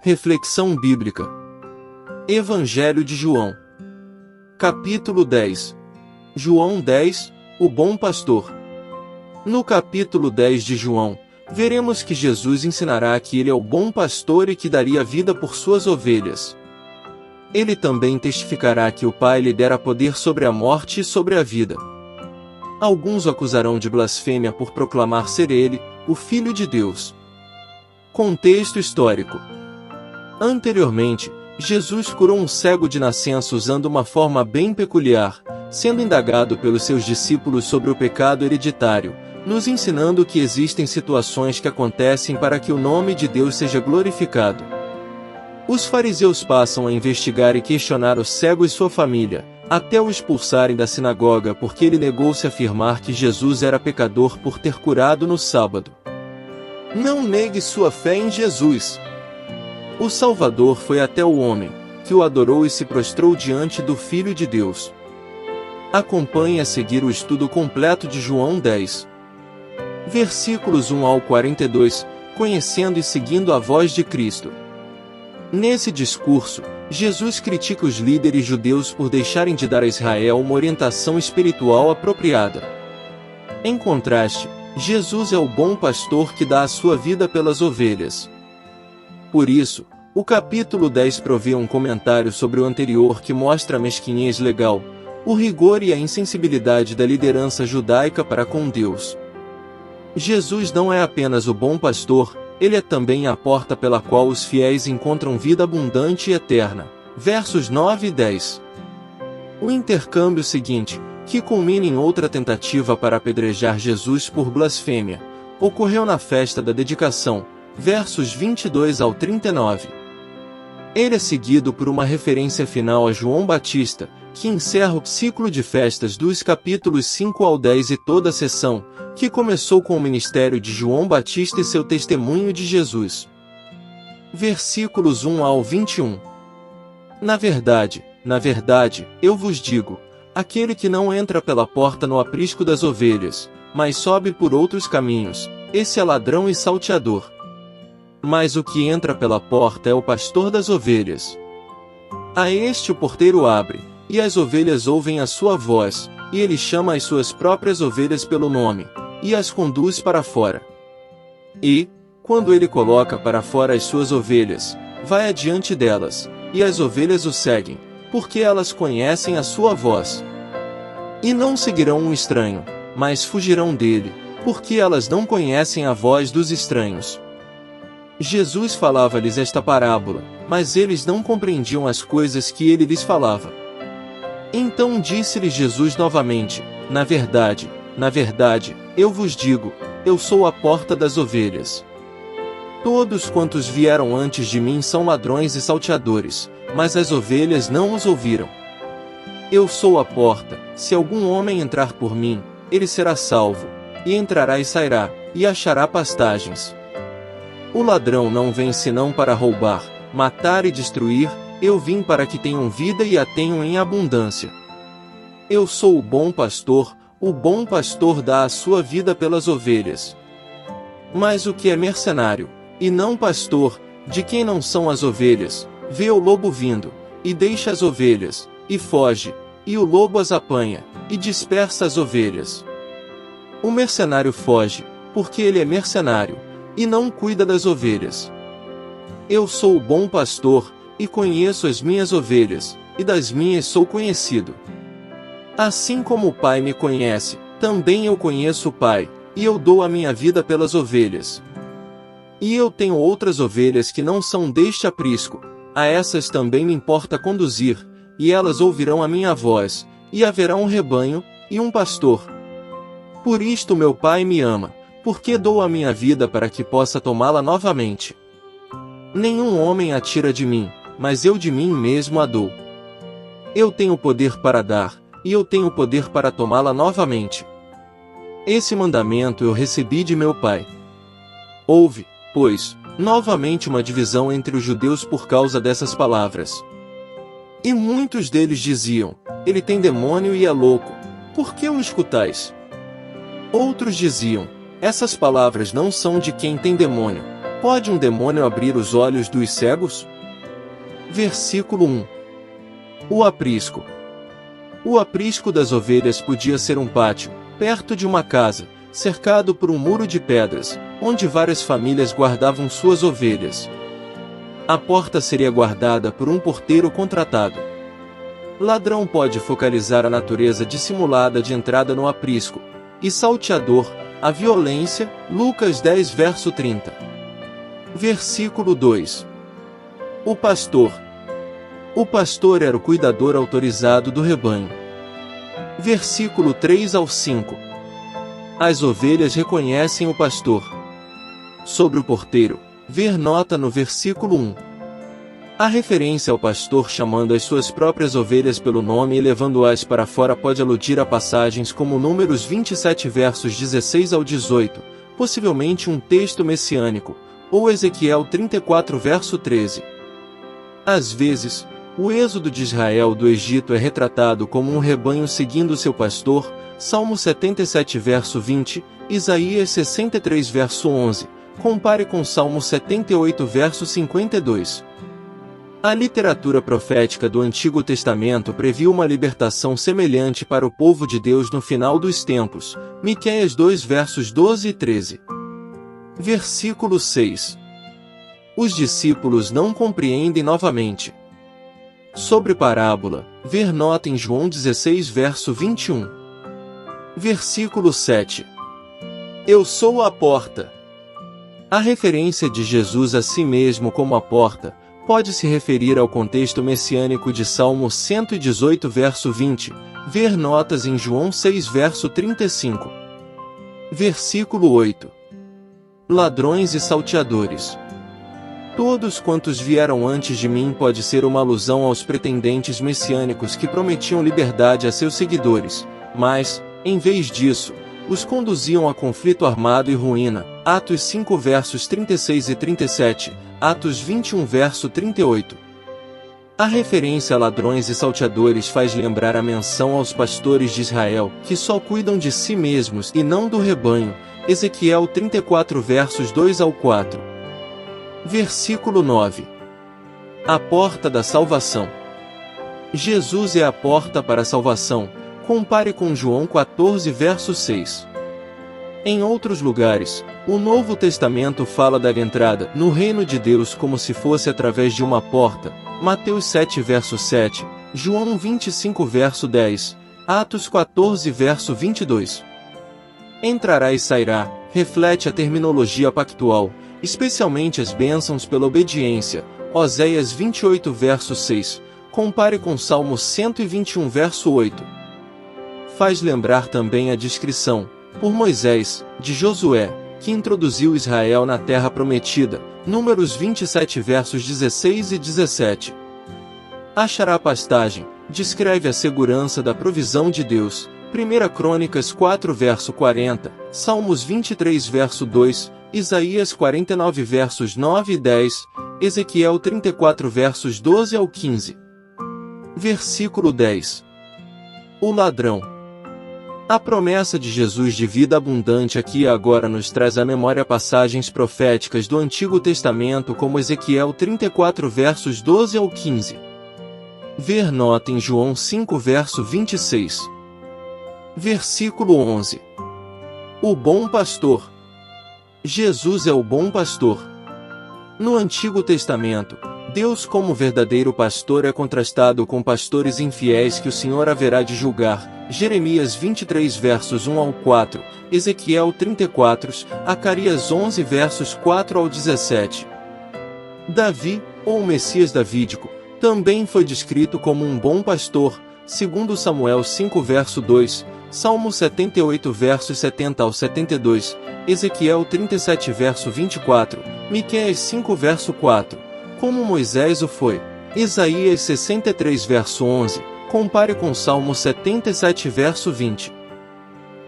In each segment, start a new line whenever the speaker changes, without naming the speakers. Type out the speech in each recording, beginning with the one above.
Reflexão bíblica. Evangelho de João. Capítulo 10. João 10, o bom pastor. No capítulo 10 de João, veremos que Jesus ensinará que ele é o bom pastor e que daria vida por suas ovelhas. Ele também testificará que o Pai lhe dera poder sobre a morte e sobre a vida. Alguns o acusarão de blasfêmia por proclamar ser ele, o Filho de Deus. Contexto histórico. Anteriormente, Jesus curou um cego de nascença usando uma forma bem peculiar, sendo indagado pelos seus discípulos sobre o pecado hereditário, nos ensinando que existem situações que acontecem para que o nome de Deus seja glorificado. Os fariseus passam a investigar e questionar o cego e sua família, até o expulsarem da sinagoga porque ele negou-se a afirmar que Jesus era pecador por ter curado no sábado. Não negue sua fé em Jesus. O Salvador foi até o homem, que o adorou e se prostrou diante do Filho de Deus. Acompanhe a seguir o estudo completo de João 10. Versículos 1 ao 42, conhecendo e seguindo a voz de Cristo. Nesse discurso, Jesus critica os líderes judeus por deixarem de dar a Israel uma orientação espiritual apropriada. Em contraste, Jesus é o bom pastor que dá a sua vida pelas ovelhas. Por isso, o capítulo 10 provê um comentário sobre o anterior que mostra a mesquinhez legal, o rigor e a insensibilidade da liderança judaica para com Deus. Jesus não é apenas o bom pastor, ele é também a porta pela qual os fiéis encontram vida abundante e eterna. Versos 9 e 10. O intercâmbio seguinte, que culmina em outra tentativa para apedrejar Jesus por blasfêmia, ocorreu na festa da dedicação, versos 22 ao 39. Ele é seguido por uma referência final a João Batista, que encerra o ciclo de festas dos capítulos 5 ao 10 e toda a sessão, que começou com o ministério de João Batista e seu testemunho de Jesus. Versículos 1 ao 21. Na verdade, eu vos digo, aquele que não entra pela porta no aprisco das ovelhas, mas sobe por outros caminhos, esse é ladrão e salteador. Mas o que entra pela porta é o pastor das ovelhas. A este o porteiro abre, e as ovelhas ouvem a sua voz, e ele chama as suas próprias ovelhas pelo nome, e as conduz para fora. E, quando ele coloca para fora as suas ovelhas, vai adiante delas, e as ovelhas o seguem, porque elas conhecem a sua voz. E não seguirão um estranho, mas fugirão dele, porque elas não conhecem a voz dos estranhos. Jesus falava-lhes esta parábola, mas eles não compreendiam as coisas que ele lhes falava. Então disse-lhes Jesus novamente, na verdade, eu vos digo, eu sou a porta das ovelhas. Todos quantos vieram antes de mim são ladrões e salteadores, mas as ovelhas não os ouviram. Eu sou a porta, se algum homem entrar por mim, ele será salvo, e entrará e sairá, e achará pastagens. O ladrão não vem senão para roubar, matar e destruir, eu vim para que tenham vida e a tenham em abundância. Eu sou o bom pastor dá a sua vida pelas ovelhas. Mas o que é mercenário, e não pastor, de quem não são as ovelhas, vê o lobo vindo, e deixa as ovelhas, e foge, e o lobo as apanha, e dispersa as ovelhas. O mercenário foge, porque ele é mercenário, e não cuida das ovelhas. Eu sou o bom pastor, e conheço as minhas ovelhas, e das minhas sou conhecido. Assim como o Pai me conhece, também eu conheço o Pai, e eu dou a minha vida pelas ovelhas. E eu tenho outras ovelhas que não são deste aprisco, a essas também me importa conduzir, e elas ouvirão a minha voz, e haverá um rebanho, e um pastor. Por isto meu Pai me ama, porque dou a minha vida para que possa tomá-la novamente. Nenhum homem a tira de mim, mas eu de mim mesmo a dou. Eu tenho poder para dar, e eu tenho poder para tomá-la novamente. Esse mandamento eu recebi de meu Pai. Houve, pois, novamente uma divisão entre os judeus por causa dessas palavras. E muitos deles diziam, ele tem demônio e é louco, por que o escutais? Outros diziam, essas palavras não são de quem tem demônio, Pode um demônio abrir os olhos dos cegos? Versículo 1. O aprisco. O aprisco das ovelhas podia ser um pátio, perto de uma casa, cercado por um muro de pedras, onde várias famílias guardavam suas ovelhas. A porta seria guardada por um porteiro contratado. Ladrão pode focalizar a natureza dissimulada de entrada no aprisco, e salteador, a violência, Lucas 10 verso 30. Versículo 2. O pastor. O pastor era o cuidador autorizado do rebanho. Versículo 3 ao 5. As ovelhas reconhecem o pastor. Sobre o porteiro, ver nota no versículo 1. A referência ao pastor chamando as suas próprias ovelhas pelo nome e levando-as para fora pode aludir a passagens como Números 27 versos 16 ao 18, possivelmente um texto messiânico, ou Ezequiel 34 verso 13. Às vezes, o êxodo de Israel do Egito é retratado como um rebanho seguindo seu pastor, Salmo 77 verso 20, Isaías 63 verso 11, compare com Salmo 78 verso 52. A literatura profética do Antigo Testamento previu uma libertação semelhante para o povo de Deus no final dos tempos, Miqueias 2 versos 12 e 13. Versículo 6. Os discípulos não compreendem novamente. Sobre parábola, ver nota em João 16 verso 21. Versículo 7. Eu sou a porta. A referência de Jesus a si mesmo como a porta pode se referir ao contexto messiânico de Salmo 118 verso 20, ver notas em João 6 verso 35. Versículo 8. Ladrões e salteadores. Todos quantos vieram antes de mim pode ser uma alusão aos pretendentes messiânicos que prometiam liberdade a seus seguidores, mas, em vez disso, os conduziam a conflito armado e ruína, Atos 5 versos 36 e 37, Atos 21 verso 38. A referência a ladrões e salteadores faz lembrar a menção aos pastores de Israel, que só cuidam de si mesmos e não do rebanho, Ezequiel 34 versos 2 ao 4. Versículo 9. A porta da salvação. Jesus é a porta para a salvação, compare com João 14 verso 6. Em outros lugares, o Novo Testamento fala da entrada no reino de Deus como se fosse através de uma porta, Mateus 7 verso 7, João 25 verso 10, Atos 14 verso 22. Entrará e sairá, reflete a terminologia pactual, especialmente as bênçãos pela obediência, Oséias 28 verso 6, compare com Salmo 121 verso 8. Faz lembrar também a descrição, por Moisés, de Josué, que introduziu Israel na terra prometida, Números 27 versos 16 e 17. Achará pastagem, descreve a segurança da provisão de Deus, 1 Crônicas 4 verso 40, Salmos 23 verso 2, Isaías 49 versos 9 e 10, Ezequiel 34 versos 12 ao 15. Versículo 10. O ladrão. A promessa de Jesus de vida abundante aqui e agora nos traz à memória passagens proféticas do Antigo Testamento como Ezequiel 34 versos 12 ao 15. Ver nota em João 5 verso 26. Versículo 11. O bom pastor. Jesus é o bom pastor. No Antigo Testamento, Deus como verdadeiro pastor é contrastado com pastores infiéis que o Senhor haverá de julgar, Jeremias 23 versos 1 ao 4, Ezequiel 34, Zacarias 11 versos 4 ao 17. Davi, ou Messias davídico, também foi descrito como um bom pastor, segundo Samuel 5 verso 2, Salmo 78 versos 70 ao 72, Ezequiel 37 verso 24, Miqueias 5 verso 4, como Moisés o foi, Isaías 63 verso 11, compare com Salmo 77 verso 20.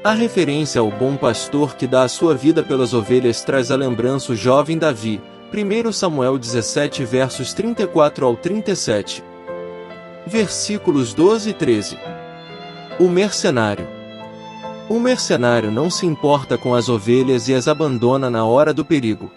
A referência ao bom pastor que dá a sua vida pelas ovelhas traz à lembrança o jovem Davi, 1 Samuel 17 versos 34 ao 37. Versículos 12 e 13. O mercenário. O mercenário não se importa com as ovelhas e as abandona na hora do perigo.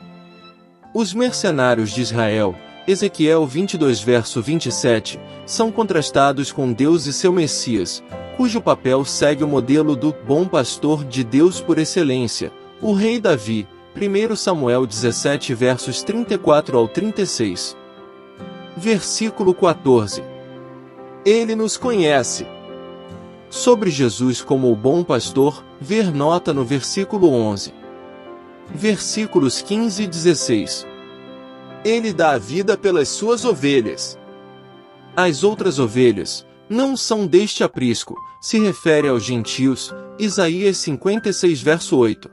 Os mercenários de Israel, Ezequiel 22 verso 27, são contrastados com Deus e seu Messias, cujo papel segue o modelo do bom pastor de Deus por excelência, o rei Davi, 1 Samuel 17 versos 34 ao 36. Versículo 14. Ele nos conhece. Sobre Jesus como o bom pastor, ver nota no versículo 11. Versículos 15 e 16. Ele dá a vida pelas suas ovelhas. As outras ovelhas não são deste aprisco, se refere aos gentios, Isaías 56 verso 8.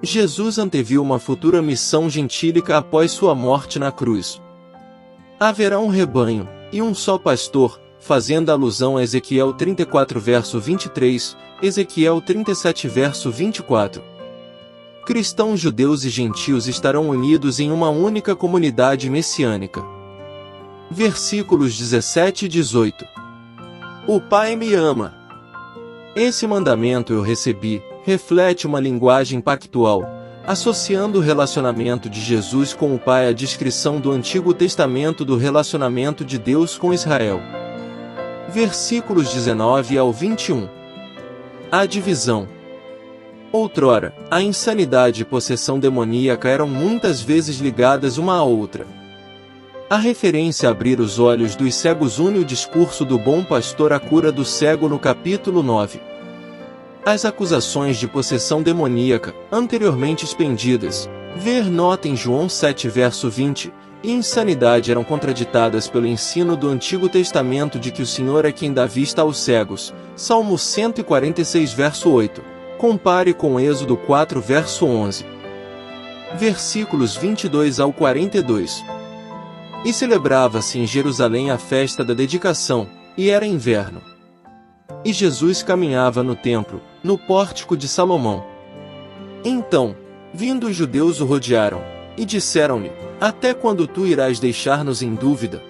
Jesus anteviu uma futura missão gentílica após sua morte na cruz. Haverá um rebanho, e um só pastor, fazendo alusão a Ezequiel 34 verso 23, Ezequiel 37 verso 24. Cristãos judeus e gentios estarão unidos em uma única comunidade messiânica. Versículos 17 e 18. O Pai me ama. Esse mandamento eu recebi, reflete uma linguagem pactual, associando o relacionamento de Jesus com o Pai à descrição do Antigo Testamento do relacionamento de Deus com Israel. Versículos 19 ao 21. A divisão. Outrora, a insanidade e possessão demoníaca eram muitas vezes ligadas uma à outra. A referência a abrir os olhos dos cegos une o discurso do bom pastor à cura do cego no capítulo 9. As acusações de possessão demoníaca, anteriormente expendidas, ver nota em João 7 verso 20, e insanidade eram contraditadas pelo ensino do Antigo Testamento de que o Senhor é quem dá vista aos cegos, Salmo 146 verso 8, compare com Êxodo 4 verso 11. Versículos 22 ao 42. E celebrava-se em Jerusalém a festa da dedicação, e era inverno. E Jesus caminhava no templo, no pórtico de Salomão. Então, vindo os judeus o rodearam, e disseram-lhe: Até quando tu irás deixar-nos em dúvida?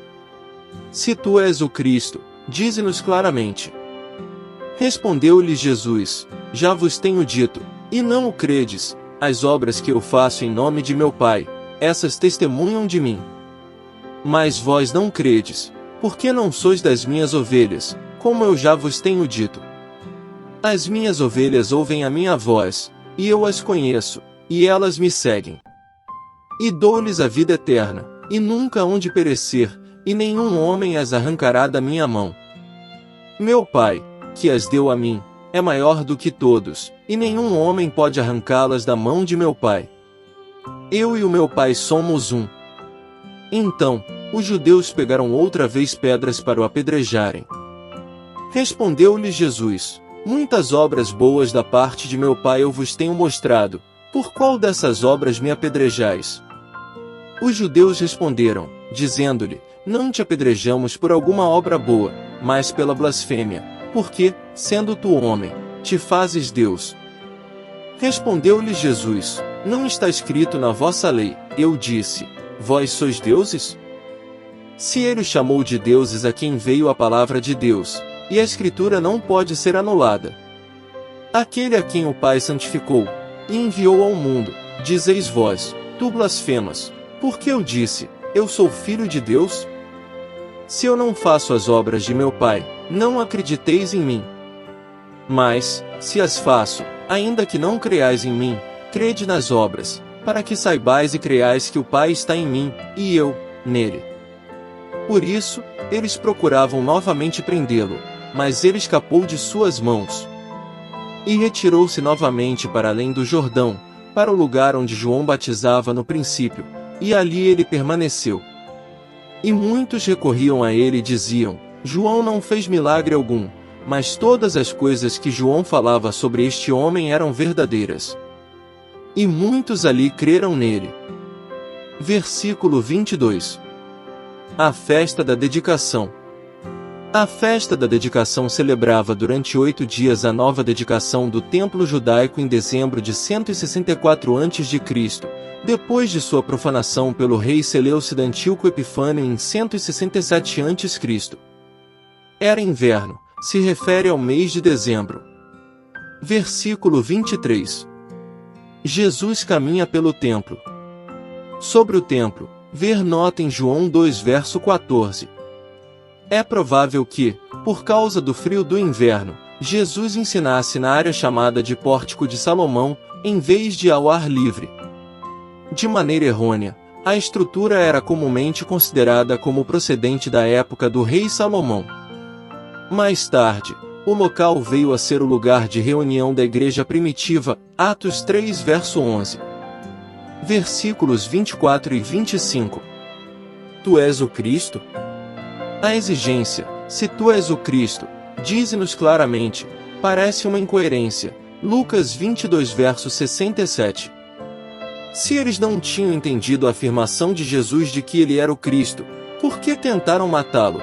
Se tu és o Cristo, dize-nos claramente. Respondeu-lhe Jesus: Já vos tenho dito, e não o credes, as obras que eu faço em nome de meu Pai, essas testemunham de mim. Mas vós não credes, porque não sois das minhas ovelhas, como eu já vos tenho dito. As minhas ovelhas ouvem a minha voz, e eu as conheço, e elas me seguem. E dou-lhes a vida eterna, e nunca hão de perecer, e nenhum homem as arrancará da minha mão. Meu Pai, que as deu a mim, é maior do que todos, e nenhum homem pode arrancá-las da mão de meu Pai. Eu e o meu Pai somos um. Então, os judeus pegaram outra vez pedras para o apedrejarem. Respondeu-lhe Jesus: Muitas obras boas da parte de meu Pai eu vos tenho mostrado, por qual dessas obras me apedrejais? Os judeus responderam, dizendo-lhe: Não te apedrejamos por alguma obra boa, mas pela blasfêmia, porque, sendo tu homem, te fazes Deus. Respondeu-lhe Jesus: Não está escrito na vossa lei, eu disse, vós sois deuses? Se ele chamou de deuses a quem veio a palavra de Deus, e a Escritura não pode ser anulada. Aquele a quem o Pai santificou, e enviou ao mundo, dizeis vós, tu blasfemas, porque eu disse, eu sou filho de Deus? Se eu não faço as obras de meu Pai, não acrediteis em mim. Mas, se as faço, ainda que não creais em mim, crede nas obras, para que saibais e creais que o Pai está em mim, e eu, nele. Por isso, eles procuravam novamente prendê-lo, mas ele escapou de suas mãos. E retirou-se novamente para além do Jordão, para o lugar onde João batizava no princípio, e ali ele permaneceu. E muitos recorriam a ele e diziam: João não fez milagre algum, mas todas as coisas que João falava sobre este homem eram verdadeiras. E muitos ali creram nele. Versículo 22. A festa da dedicação. A festa da dedicação celebrava durante 8 dias a nova dedicação do templo judaico em dezembro de 164 a.C., depois de sua profanação pelo rei Seleucida Antíoco Epifânio em 167 a.C. Era inverno, se refere ao mês de dezembro. Versículo 23. Jesus caminha pelo templo. Sobre o templo, ver nota em João 2 verso 14. É provável que, por causa do frio do inverno, Jesus ensinasse na área chamada de Pórtico de Salomão, em vez de ao ar livre. De maneira errônea, a estrutura era comumente considerada como procedente da época do rei Salomão. Mais tarde, o local veio a ser o lugar de reunião da igreja primitiva, Atos 3 verso 11. Versículos 24 e 25. Tu és o Cristo? A exigência, se tu és o Cristo, diz-nos claramente, parece uma incoerência. Lucas 22 verso 67. Se eles não tinham entendido a afirmação de Jesus de que ele era o Cristo, por que tentaram matá-lo?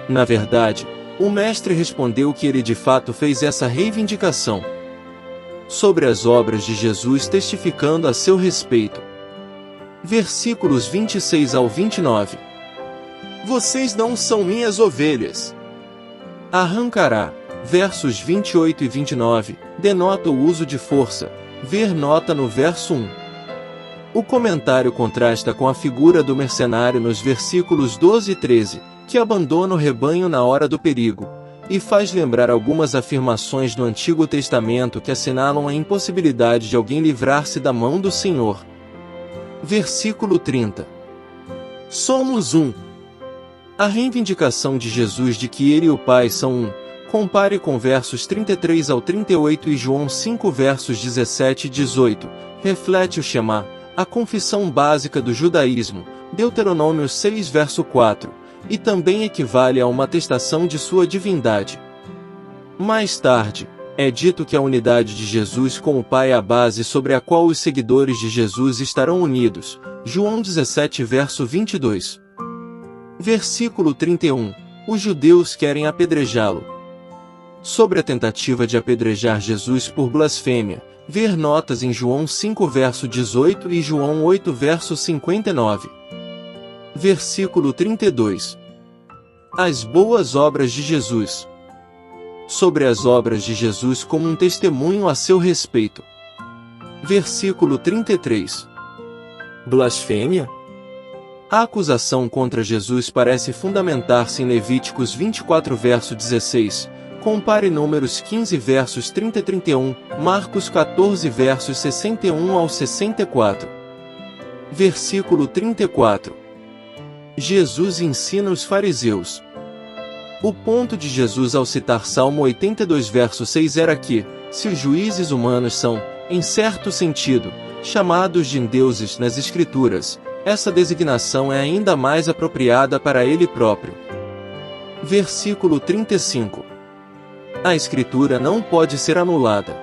Na verdade, o mestre respondeu que ele de fato fez essa reivindicação sobre as obras de Jesus testificando a seu respeito. Versículos 26 ao 29. Vocês não são minhas ovelhas. Arrancará. Versos 28 e 29, denota o uso de força, ver nota no verso 1. O comentário contrasta com a figura do mercenário nos versículos 12 e 13, que abandona o rebanho na hora do perigo, e faz lembrar algumas afirmações do Antigo Testamento que assinalam a impossibilidade de alguém livrar-se da mão do Senhor. Versículo 30. Somos um. A reivindicação de Jesus de que ele e o Pai são um. Compare com versos 33 ao 38 e João 5 versos 17 e 18, reflete o Shema, a confissão básica do judaísmo, Deuteronômio 6 verso 4, e também equivale a uma atestação de sua divindade. Mais tarde, é dito que a unidade de Jesus com o Pai é a base sobre a qual os seguidores de Jesus estarão unidos, João 17 verso 22. Versículo 31, os judeus querem apedrejá-lo. Sobre a tentativa de apedrejar Jesus por blasfêmia, ver notas em João 5 verso 18 e João 8 verso 59. Versículo 32. As boas obras de Jesus. Sobre as obras de Jesus como um testemunho a seu respeito. Versículo 33. Blasfêmia? A acusação contra Jesus parece fundamentar-se em Levíticos 24 verso 16, compare Números 15 versos 30 e 31, Marcos 14 versos 61 ao 64. Versículo 34. Jesus ensina os fariseus. O ponto de Jesus ao citar Salmo 82 verso 6 era que, se os juízes humanos são, em certo sentido, chamados de deuses nas Escrituras, essa designação é ainda mais apropriada para ele próprio. Versículo 35. A Escritura não pode ser anulada.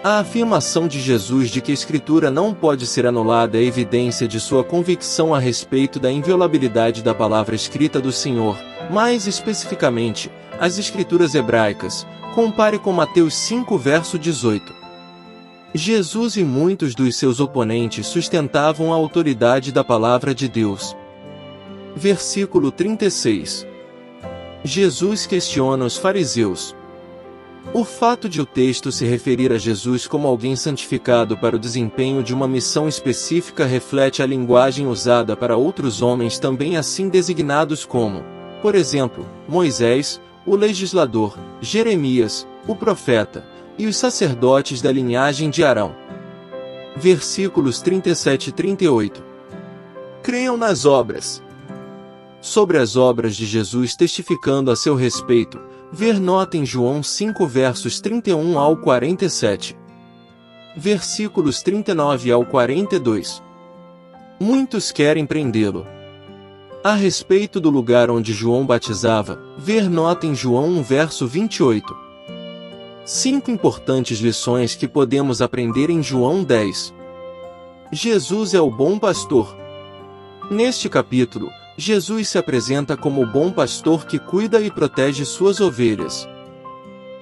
A afirmação de Jesus de que a Escritura não pode ser anulada é evidência de sua convicção a respeito da inviolabilidade da palavra escrita do Senhor, mais especificamente, as Escrituras hebraicas, compare com Mateus 5 verso 18. Jesus e muitos dos seus oponentes sustentavam a autoridade da palavra de Deus. Versículo 36. Jesus questiona os fariseus. O fato de o texto se referir a Jesus como alguém santificado para o desempenho de uma missão específica reflete a linguagem usada para outros homens também assim designados como, por exemplo, Moisés, o legislador, Jeremias, o profeta, e os sacerdotes da linhagem de Arão. Versículos 37 e 38. Creiam nas obras. Sobre as obras de Jesus testificando a seu respeito, ver nota em João 5 versos 31 ao 47. Versículos 39 ao 42. Muitos querem prendê-lo. A respeito do lugar onde João batizava, ver nota em João 1 verso 28. 5 importantes lições que podemos aprender em João 10. Jesus é o bom pastor. Neste capítulo, Jesus se apresenta como o bom pastor que cuida e protege suas ovelhas.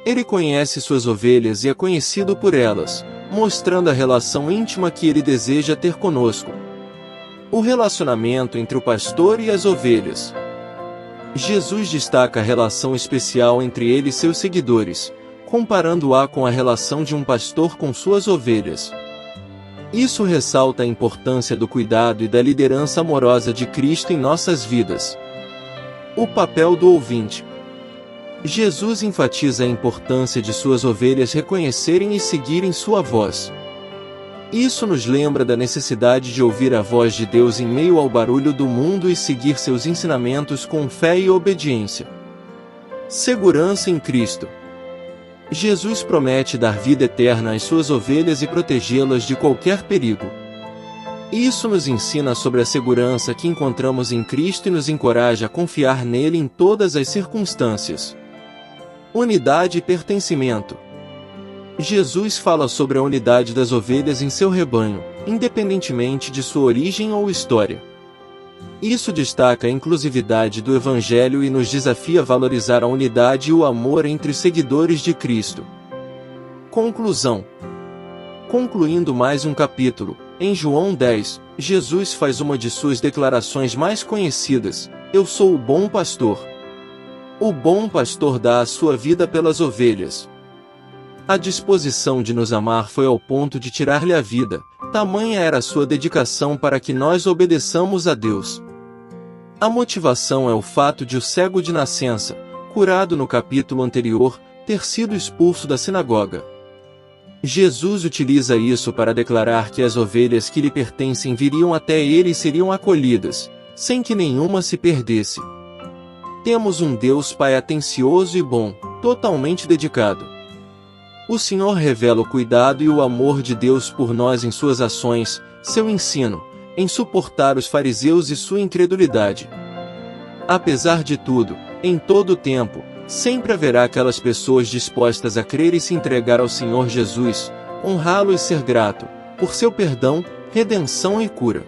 Ele conhece suas ovelhas e é conhecido por elas, mostrando a relação íntima que ele deseja ter conosco. O relacionamento entre o pastor e as ovelhas. Jesus destaca a relação especial entre ele e seus seguidores, comparando-a com a relação de um pastor com suas ovelhas. Isso ressalta a importância do cuidado e da liderança amorosa de Cristo em nossas vidas. O papel do ouvinte. Jesus enfatiza a importância de suas ovelhas reconhecerem e seguirem sua voz. Isso nos lembra da necessidade de ouvir a voz de Deus em meio ao barulho do mundo e seguir seus ensinamentos com fé e obediência. Segurança em Cristo. Jesus promete dar vida eterna às suas ovelhas e protegê-las de qualquer perigo. Isso nos ensina sobre a segurança que encontramos em Cristo e nos encoraja a confiar nele em todas as circunstâncias. Unidade e pertencimento. Jesus fala sobre a unidade das ovelhas em seu rebanho, independentemente de sua origem ou história. Isso destaca a inclusividade do Evangelho e nos desafia a valorizar a unidade e o amor entre os seguidores de Cristo. Conclusão. Concluindo mais um capítulo, em João 10, Jesus faz uma de suas declarações mais conhecidas: Eu sou o bom pastor. O bom pastor dá a sua vida pelas ovelhas. A disposição de nos amar foi ao ponto de tirar-lhe a vida, tamanha era a sua dedicação para que nós obedeçamos a Deus. A motivação é o fato de o cego de nascença, curado no capítulo anterior, ter sido expulso da sinagoga. Jesus utiliza isso para declarar que as ovelhas que lhe pertencem viriam até ele e seriam acolhidas, sem que nenhuma se perdesse. Temos um Deus Pai atencioso e bom, totalmente dedicado. O Senhor revela o cuidado e o amor de Deus por nós em suas ações, seu ensino, em suportar os fariseus e sua incredulidade. Apesar de tudo, em todo o tempo, sempre haverá aquelas pessoas dispostas a crer e se entregar ao Senhor Jesus, honrá-lo e ser grato, por seu perdão, redenção e cura.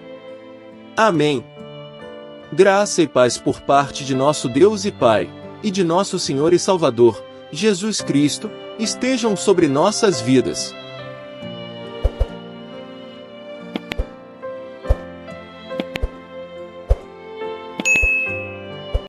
Amém. Graça e paz por parte de nosso Deus e Pai, e de nosso Senhor e Salvador, Jesus Cristo, estejam sobre nossas vidas.